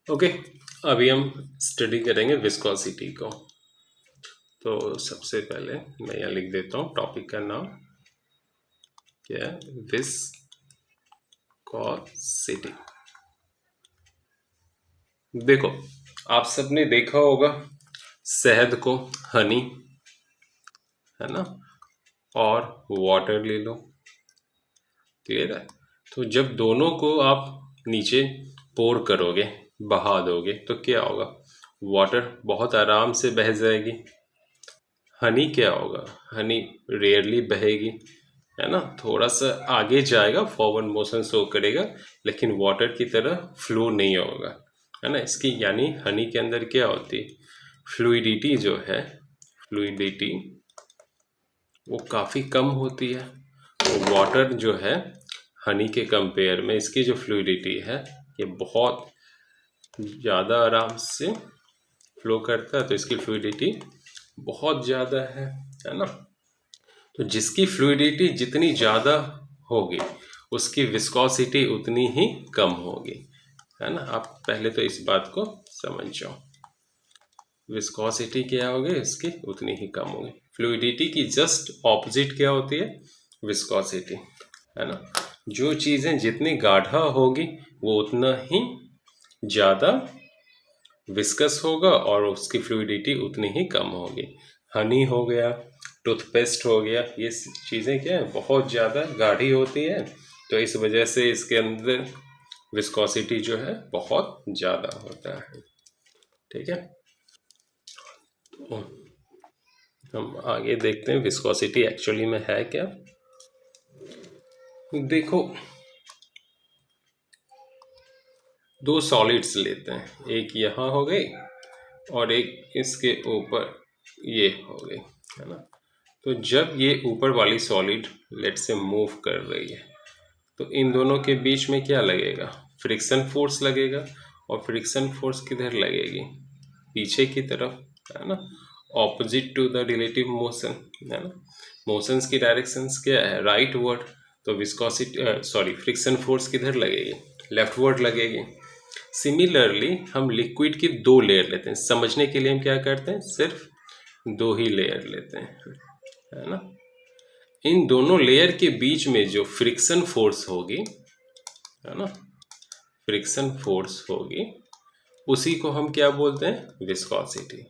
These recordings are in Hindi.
ओके। अभी हम स्टडी करेंगे विस्कोसिटी को। तो सबसे पहले मैं यहाँ लिख देता हूँ टॉपिक का नाम क्या है, विस्कोसिटी। देखो, आप सबने देखा होगा शहद को, हनी, है ना, और वाटर ले लो। क्लियर है? तो जब दोनों को आप नीचे पोर करोगे, बहा दोगे, तो क्या होगा? वाटर बहुत आराम से बह जाएगी। हनी क्या होगा? हनी रेयरली बहेगी, है ना, थोड़ा सा आगे जाएगा, फॉरवर्ड मोशन शो करेगा, लेकिन वाटर की तरह फ्लो नहीं होगा, है ना। इसकी यानी हनी के अंदर क्या होती है, फ्लूइडिटी जो है, फ्लूइडिटी वो काफ़ी कम होती है। तो वाटर जो है, हनी के कंपेयर में इसकी जो फ्लूइडिटी है ये बहुत ज़्यादा आराम से फ्लो करता है, तो इसकी फ्लूइडिटी बहुत ज़्यादा है ना। तो जिसकी फ्लूइडिटी जितनी ज़्यादा होगी उसकी विस्कोसिटी उतनी ही कम होगी, है ना। आप पहले तो इस बात को समझ जाओ, विस्कोसिटी क्या होगी, इसकी उतनी ही कम होगी। फ्लूइडिटी की जस्ट ऑपोजिट क्या होती है, विस्कोसिटी, है ना। जो चीज़ें जितनी गाढ़ा होगी वो उतना ही ज़्यादा विस्कस होगा और उसकी फ्लूइडिटी उतनी ही कम होगी। हनी हो गया, टूथपेस्ट हो गया, ये चीज़ें क्या है, बहुत ज़्यादा गाढ़ी होती है, तो इस वजह से इसके अंदर विस्कोसिटी जो है बहुत ज़्यादा होता है। ठीक है, तो हम आगे देखते हैं विस्कोसिटी एक्चुअली में है क्या। देखो, दो सॉलिड्स लेते हैं, एक यहाँ हो गई और एक इसके ऊपर ये हो गई, है ना। तो जब ये ऊपर वाली सॉलिड लेट से मूव कर रही है, तो इन दोनों के बीच में क्या लगेगा, फ्रिक्शन फोर्स लगेगा। और फ्रिक्शन फोर्स किधर लगेगी, पीछे की तरफ, है ना, opposite to the relative motion, है ना। मोशंस की डायरेक्शंस क्या है, राइट वर्ड। तो विस्कोसिटी सॉरी फ्रिक्शन फोर्स किधर लगेगी, लेफ्ट वर्ड लगेगी। सिमिलरली हम लिक्विड की दो लेयर लेते हैं, समझने के लिए हम क्या करते हैं, सिर्फ दो ही लेयर लेते हैं, है ना। इन दोनों लेयर के बीच में जो फ्रिक्शन फोर्स होगी, है ना, फ्रिक्शन फोर्स होगी, उसी को हम क्या बोलते हैं, विस्कोसिटी।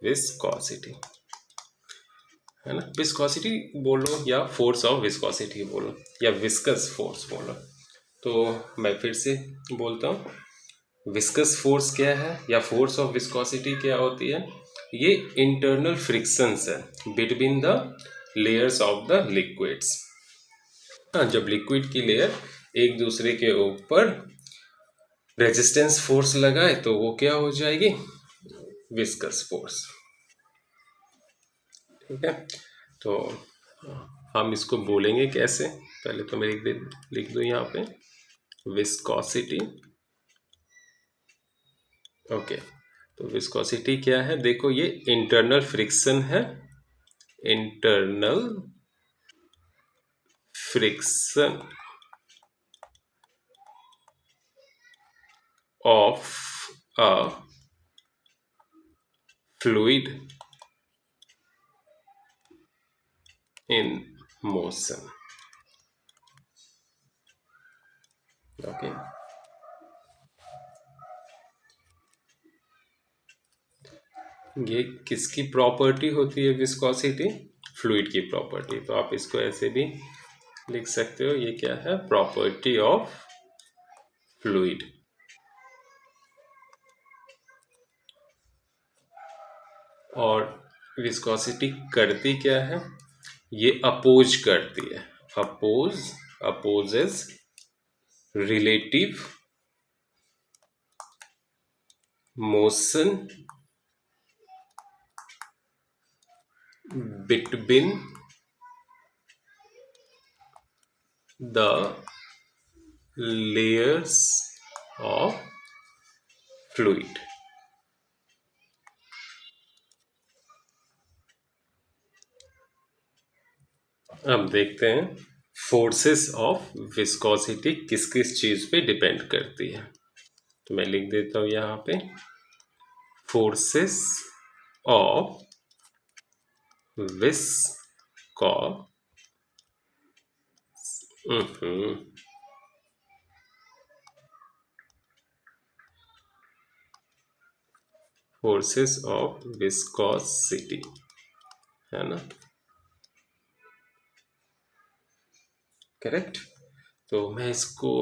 विस्कोसिटी, है ना। विस्कोसिटी बोलो या फोर्स ऑफ विस्कोसिटी बोलो या विस्कस फोर्स बोलो। तो मैं फिर से बोलता हूँ, विस्कस फोर्स क्या है या फोर्स ऑफ विस्कोसिटी क्या होती है, ये इंटरनल फ्रिक्शंस है between the layers of the liquids. हाँ, जब लिक्विड की लेयर एक दूसरे के ऊपर रेजिस्टेंस फोर्स लगाए तो वो क्या हो जाएगी, विस्कस फोर्स। ठीक है, तो हम इसको बोलेंगे कैसे, पहले तो मैं लिख दो यहाँ पे विस्कोसिटी। ओके, तो विस्कोसिटी क्या है, देखो ये इंटरनल फ्रिक्शन है, internal friction of a fluid in motion. Okay, ये किसकी प्रॉपर्टी होती है विस्कोसिटी, फ्लूइड की प्रॉपर्टी। तो आप इसको ऐसे भी लिख सकते हो, ये क्या है, प्रॉपर्टी ऑफ फ्लूइड। और विस्कोसिटी करती क्या है, ये अपोज करती है, opposes relative motion between the layers of fluid. अब देखते हैं फोर्सेस ऑफ विस्कोसिटी किस किस चीज पे डिपेंड करती है। तो मैं लिख देता हूँ यहाँ पे forces of visco forces of viscosity, है ना, करेक्ट। तो मैं इसको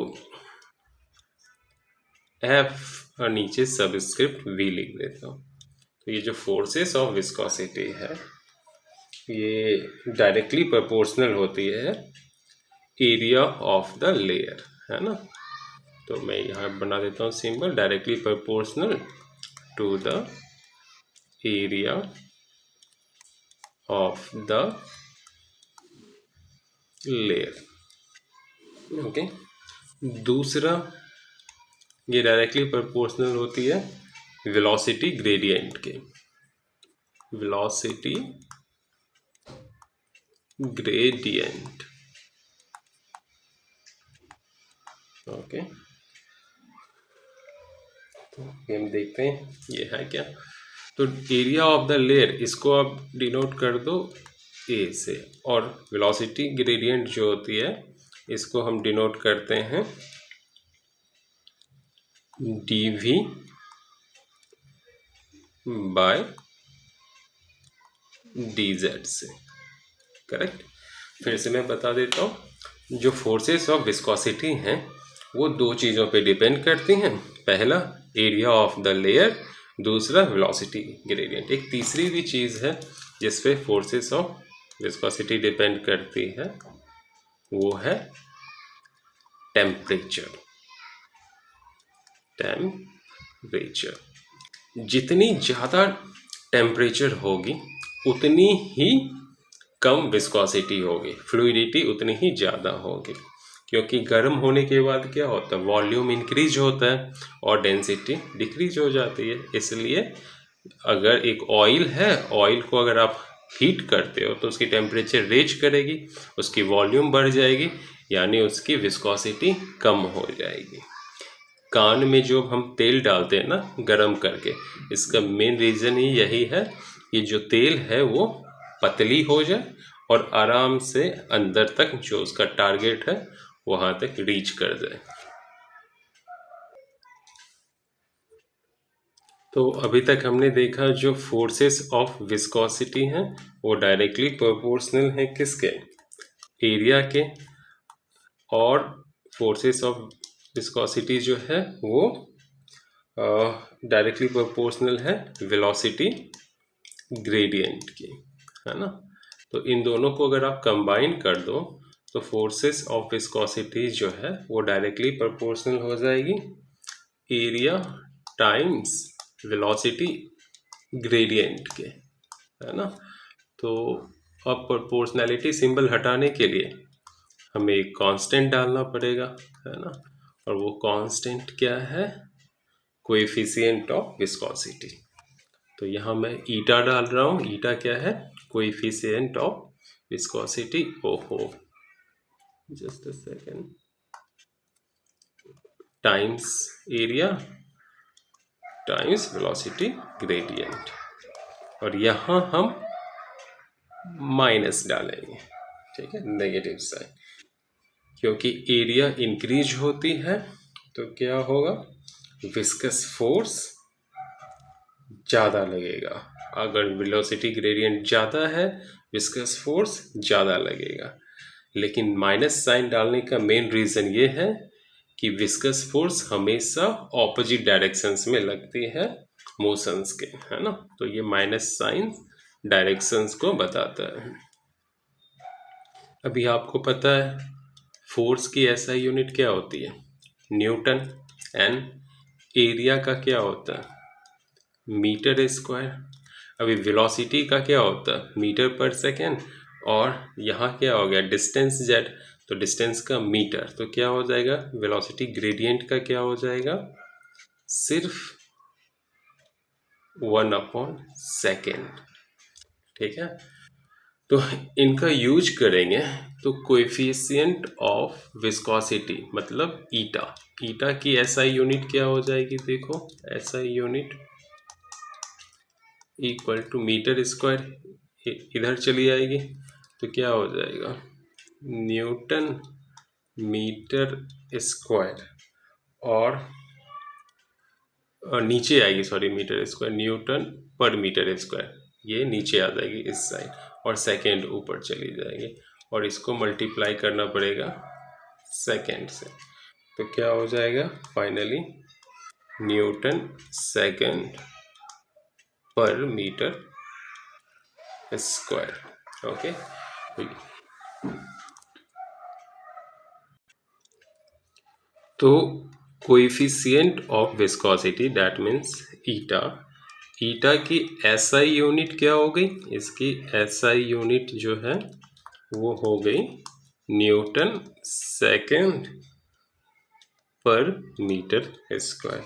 एफ और नीचे सबस्क्रिप्ट वी लिख देता हूँ। तो ये जो फोर्सेस ऑफ विस्कोसिटी है ये डायरेक्टली प्रोपोर्शनल होती है एरिया ऑफ द लेयर, है ना। तो मैं यहाँ बना देता हूँ symbol directly proportional to the area of the layer, okay. दूसरा, ये डायरेक्टली प्रोपोर्शनल होती है वेलोसिटी ग्रेडियंट के, वेलोसिटी ग्रेडियंट, ओके। तो ये हम देखते हैं ये है क्या। तो एरिया ऑफ द लेयर इसको आप डिनोट कर दो ए से, और वेलोसिटी ग्रेडियंट जो होती है इसको हम डिनोट करते हैं dv बाय dz से, करेक्ट। फिर से मैं बता देता हूँ, जो फोर्सेस ऑफ विस्कोसिटी हैं वो दो चीज़ों पे डिपेंड करती हैं। पहला एरिया ऑफ द लेयर, दूसरा वेलोसिटी ग्रेडियंट। एक तीसरी भी चीज़ है जिस पे फोर्सेस ऑफ विस्कोसिटी डिपेंड करती है, वो है टेम्परेचर। टेम्परेचर, जितनी ज़्यादा टेम्परेचर होगी उतनी ही कम विस्कोसिटी होगी, फ्लूइडिटी उतनी ही ज़्यादा होगी, क्योंकि गर्म होने के बाद क्या होता है, वॉल्यूम इंक्रीज होता है और डेंसिटी डिक्रीज हो जाती है। इसलिए अगर एक ऑयल है, ऑयल को अगर आप हीट करते हो तो उसकी टेम्परेचर रेज करेगी, उसकी वॉल्यूम बढ़ जाएगी, यानी उसकी विस्कोसिटी कम हो जाएगी। कान में जो हम तेल डालते हैं ना गरम करके, इसका मेन रीज़न ही यही है कि जो तेल है वो पतली हो जाए और आराम से अंदर तक जो उसका टारगेट है वहाँ तक रीच कर जाए। तो अभी तक हमने देखा जो फोर्सेस ऑफ विस्कोसिटी हैं वो डायरेक्टली प्रोपोर्शनल है किसके, एरिया के, और फोर्सेस ऑफ विस्कोसिटी जो है वो डायरेक्टली प्रोपोर्शनल है वेलोसिटी ग्रेडियंट की, है ना। तो इन दोनों को अगर आप कंबाइन कर दो तो फोर्सेस ऑफ विस्कोसिटी जो है वो डायरेक्टली प्रोपोर्शनल हो जाएगी एरिया टाइम्स वेलोसिटी ग्रेडियंट के, है ना। तो अब प्रोपोर्शनैलिटी सिंबल हटाने के लिए हमें एक कांस्टेंट डालना पड़ेगा, है ना। और वो कांस्टेंट क्या है, कोएफिशिएंट ऑफ विस्कोसिटी। तो यहाँ मैं ईटा डाल रहा हूँ। ईटा क्या है, कोएफिशिएंट ऑफ विस्कोसिटी। ओहो, just a second, times area times velocity gradient, और यहाँ हम माइनस डालेंगे, ठीक है, नेगेटिव साइन, क्योंकि एरिया इंक्रीज होती है तो क्या होगा, विस्कस फोर्स ज़्यादा लगेगा। अगर वेलोसिटी ग्रेडियंट ज़्यादा है विस्कस फोर्स ज़्यादा लगेगा। लेकिन माइनस साइन डालने का मेन रीज़न ये है कि विस्कस फोर्स हमेशा ऑपोजिट डायरेक्शंस में लगती है मोशंस के, है ना। तो ये माइनस साइन डायरेक्शंस को बताता है। अभी आपको पता है फोर्स की एसआई यूनिट क्या होती है, न्यूटन, एंड एरिया का क्या होता है, मीटर स्क्वायर। अभी वेलोसिटी का क्या होता है, मीटर पर सेकेंड, और यहाँ क्या हो गया डिस्टेंस जेड, तो डिस्टेंस का मीटर, तो क्या हो जाएगा वेलोसिटी ग्रेडियंट का क्या हो जाएगा, सिर्फ 1/सेकेंड, ठीक है। तो इनका यूज करेंगे तो कोएफिशिएंट ऑफ विस्कोसिटी मतलब ईटा, ईटा की एसआई यूनिट क्या हो जाएगी, देखो SI unit equal to meter square, इधर चली आएगी तो क्या हो जाएगा, न्यूटन मीटर स्क्वायर, और नीचे आएगी, सॉरी मीटर स्क्वायर, न्यूटन पर मीटर स्क्वायर, ये नीचे आ जाएगी इस साइड, और सेकेंड ऊपर चली जाएगी, और इसको मल्टीप्लाई करना पड़ेगा सेकेंड से, तो क्या हो जाएगा finally newton second per metre square. Okay, तो coefficient of viscosity that means eta, eta की एसआई यूनिट क्या हो गई, इसकी एसआई यूनिट जो है वो हो गई Newton second per metre square.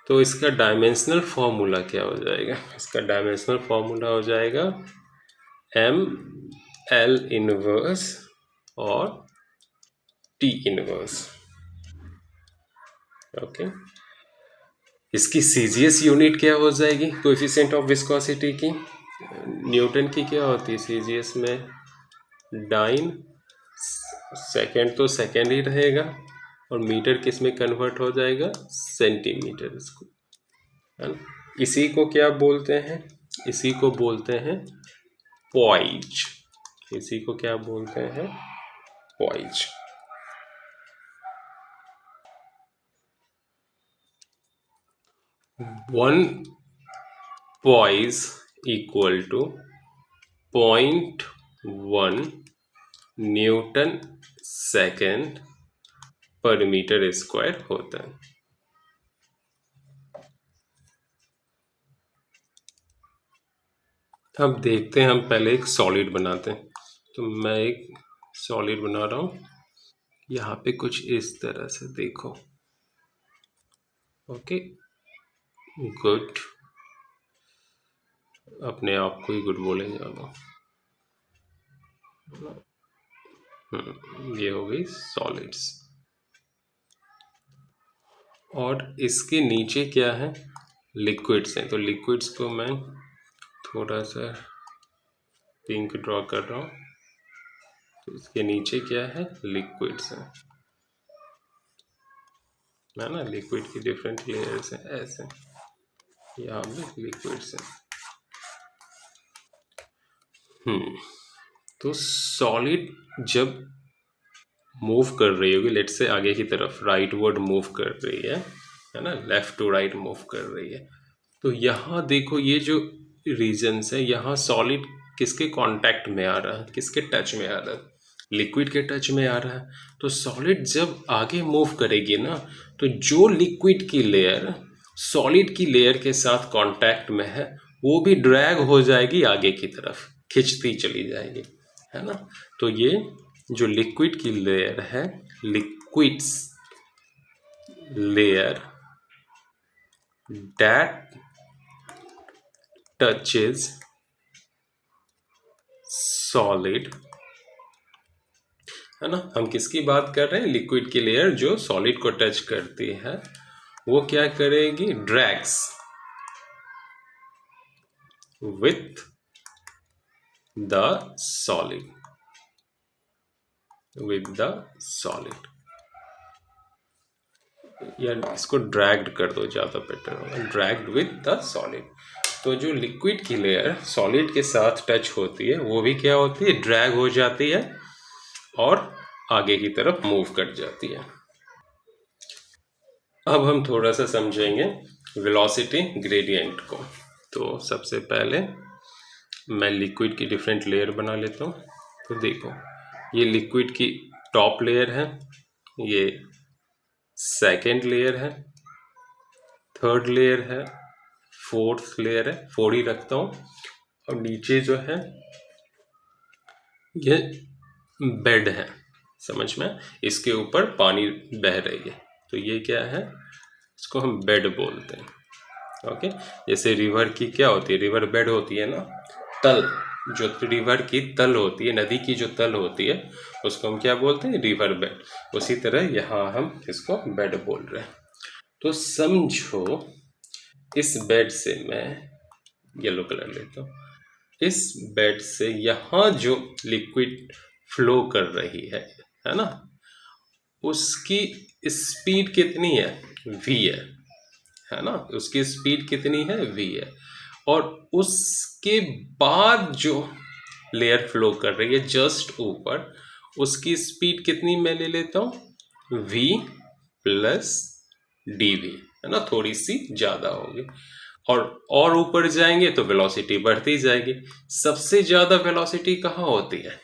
तो इसका डायमेंशनल फॉर्मूला क्या हो जाएगा, इसका डायमेंशनल फॉर्मूला हो जाएगा एम एल इनवर्स और टी इनवर्स। ओके, इसकी सीजीएस यूनिट क्या हो जाएगी कोएफिशिएंट ऑफ विस्कोसिटी की, न्यूटन की क्या होती है सीजीएस में, डाइन, सेकेंड तो सेकेंड ही रहेगा, और मीटर किस में कन्वर्ट हो जाएगा, सेंटीमीटर इसको, है ना। इसी को क्या बोलते हैं, इसी को बोलते हैं पॉइज, इसी को क्या बोलते हैं, poise. One poise equal to 0.1 newton second per metre square होता है। अब देखते हैं, हम पहले एक सॉलिड बनाते हैं, तो मैं एक सॉलिड बना रहा हूँ, यहाँ पे कुछ इस तरह से देखो। ओके, गुड, अपने आप को ही गुड बोलेंगे आप। ये हो गई सॉलिड्स, और इसके नीचे क्या है, लिक्विड्स हैं, तो लिक्विड्स को मैं थोड़ा सा पिंक ड्रॉ कर रहा हूँ, तो इसके नीचे क्या है, लिक्विड्स हैं, है ना, लिक्विड की डिफरेंट लेयर्स हैं ऐसे, यहाँ पे लिक्विड्स हैं। तो सॉलिड जब मूव कर रही होगी, लेट से आगे की तरफ राइट वर्ड मूव कर रही है ना, लेफ्ट टू राइट मूव कर रही है, तो यहाँ देखो ये जो रीजन्स है, यहाँ सॉलिड किसके कांटेक्ट में आ रहा है, किसके टच में आ रहा है, लिक्विड के टच में आ रहा है। तो सॉलिड जब आगे मूव करेगी ना, तो जो लिक्विड की लेयर सॉलिड की लेयर के साथ कांटेक्ट में है, वो भी ड्रैग हो जाएगी आगे की तरफ, खिंचती चली जाएगी, है ना। तो ये जो लिक्विड की लेयर है, liquids layer that touches solid, है ना, हम किसकी बात कर रहे हैं, लिक्विड की लेयर जो सॉलिड को टच करती है, वो क्या करेगी, drags with the solid, with the solid, या इसको ड्रैग्ड कर दो, ज़्यादा बेटर होगा, ड्रैग्ड विथ द सॉलिड। तो जो लिक्विड की लेयर सॉलिड के साथ टच होती है, वो भी क्या होती है, ड्रैग हो जाती है और आगे की तरफ मूव कर जाती है। अब हम थोड़ा सा समझेंगे वेलोसिटी ग्रेडियंट को। तो सबसे पहले मैं लिक्विड की डिफरेंट लेयर बना लेता हूँ। तो देखो, ये लिक्विड की टॉप लेयर है, ये सेकेंड लेयर है, थर्ड लेयर है, फोर्थ लेयर है, 4 ही रखता हूँ, और नीचे जो है ये बेड है, समझ में, इसके ऊपर पानी बह रही है, तो ये क्या है, इसको हम बेड बोलते हैं। ओके, जैसे रिवर की क्या होती है, रिवर बेड होती है ना, तल, जो रिवर की तल होती है, नदी की जो तल होती है, उसको हम क्या बोलते हैं? River bed. उसी तरह यहाँ हम इसको बेड बोल रहे हैं। तो समझो इस बेड से, मैं येलो कलर लेता हूँ, इस बेड से यहाँ जो लिक्विड फ्लो कर रही है ना, उसकी स्पीड कितनी है? v है ना, उसकी स्पीड कितनी है? v है। और उसके बाद जो लेयर फ्लो कर रही है जस्ट ऊपर, उसकी स्पीड कितनी मैं ले लेता हूँ? v प्लस dv, है ना, थोड़ी सी ज़्यादा होगी। और ऊपर जाएंगे तो वेलोसिटी बढ़ती जाएगी। सबसे ज़्यादा वेलोसिटी कहाँ होती है?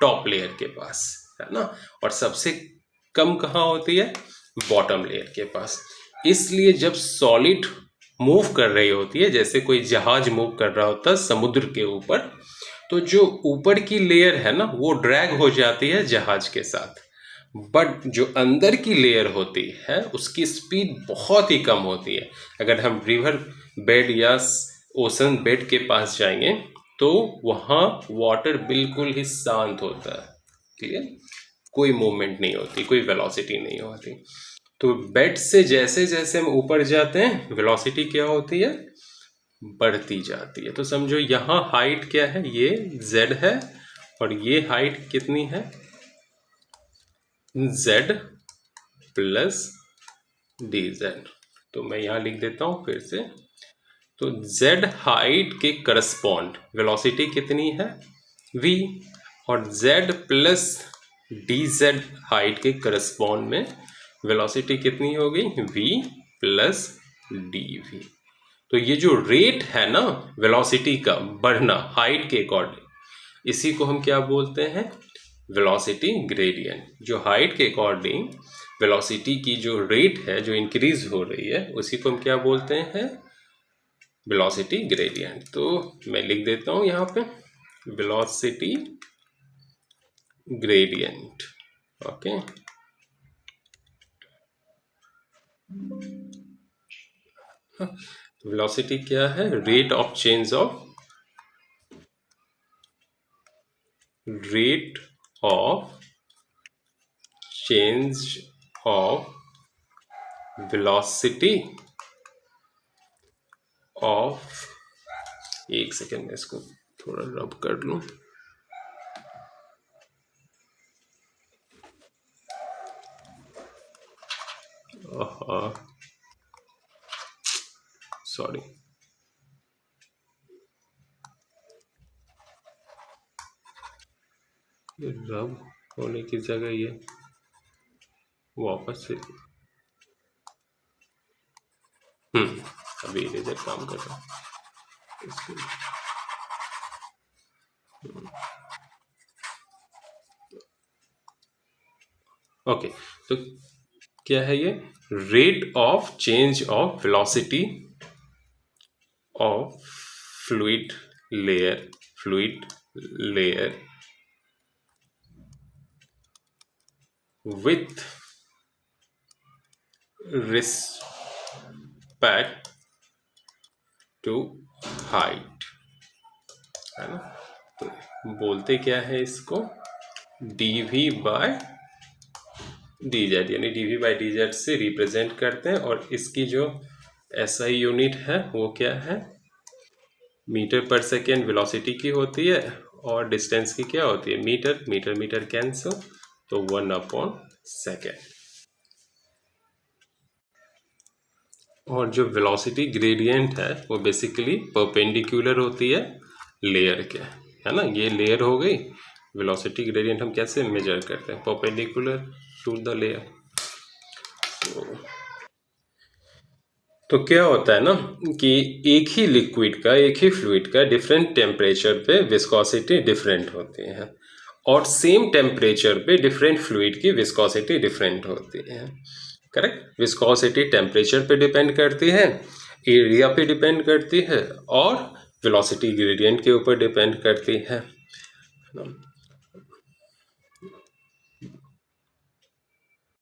टॉप लेयर के पास, है ना। और सबसे कम कहाँ होती है? बॉटम लेयर के पास। इसलिए जब सॉलिड मूव कर रही होती है, जैसे कोई जहाज मूव कर रहा होता है समुद्र के ऊपर, तो जो ऊपर की लेयर है ना, वो ड्रैग हो जाती है जहाज के साथ। बट जो अंदर की लेयर होती है उसकी स्पीड बहुत ही कम होती है। अगर हम रिवर बेड या ओशन बेड के पास जाएंगे तो वहाँ वाटर बिल्कुल ही शांत होता है, क्लियर, कोई मूवमेंट नहीं होती, कोई वेलोसिटी नहीं होती। तो बेड से जैसे जैसे हम ऊपर जाते हैं वेलोसिटी क्या होती है? बढ़ती जाती है। तो समझो यहाँ हाइट क्या है? ये z है, और ये हाइट कितनी है? z plus dz। तो मैं यहाँ लिख देता हूँ फिर से। तो z हाइट के करस्पॉन्ड वेलोसिटी कितनी है? v। और z प्लस dz हाइट के करस्पॉन्ड में वेलोसिटी कितनी हो गई? v plus dv। तो ये जो रेट है ना वेलोसिटी का बढ़ना हाइट के अकॉर्डिंग, इसी को हम क्या बोलते हैं? Velocity gradient. जो हाइट के अकॉर्डिंग वेलोसिटी की जो रेट है, जो इंक्रीज हो रही है, उसी को हम क्या बोलते हैं? Velocity gradient. तो मैं लिख देता हूँ यहाँ पे वेलोसिटी ग्रेडियंट। ओके, वेलोसिटी क्या है? Rate of change of velocity of, एक सेकेंड में इसको थोड़ा रब कर लूं। सॉरी, रब होने की जगह ये वापस से अभी इरेजर काम कर रहा है इसको। ओके, तो क्या है ये? Rate of change of velocity of fluid layer with respect to height, है ना। तो बोलते क्या है इसको? dv बाय dz, यानी dv बाय dz से रिप्रेजेंट करते हैं। और इसकी जो SI यूनिट है वो क्या है? मीटर पर सेकेंड वेलोसिटी की होती है, और डिस्टेंस की क्या होती है? मीटर। मीटर मीटर कैंसिल, तो 1/सेकेंड। और जो वेलोसिटी ग्रेडियंट है वो बेसिकली परपेंडिकुलर होती है लेयर के, है ना। ये लेयर हो गई, वेलोसिटी ग्रेडियंट हम कैसे मेजर करते हैं? Perpendicular to the layer. तो क्या होता है ना कि एक ही लिक्विड का, एक ही फ्लूइड का डिफरेंट टेम्परेचर पे विस्कोसिटी डिफरेंट होती है, और सेम टेम्परेचर पे डिफरेंट फ्लूइड की विस्कोसिटी डिफरेंट होती है। करेक्ट। विस्कोसिटी टेम्परेचर पे डिपेंड करती है, एरिया पे डिपेंड करती है, और वेलोसिटी ग्रेडियंट के ऊपर डिपेंड करती है।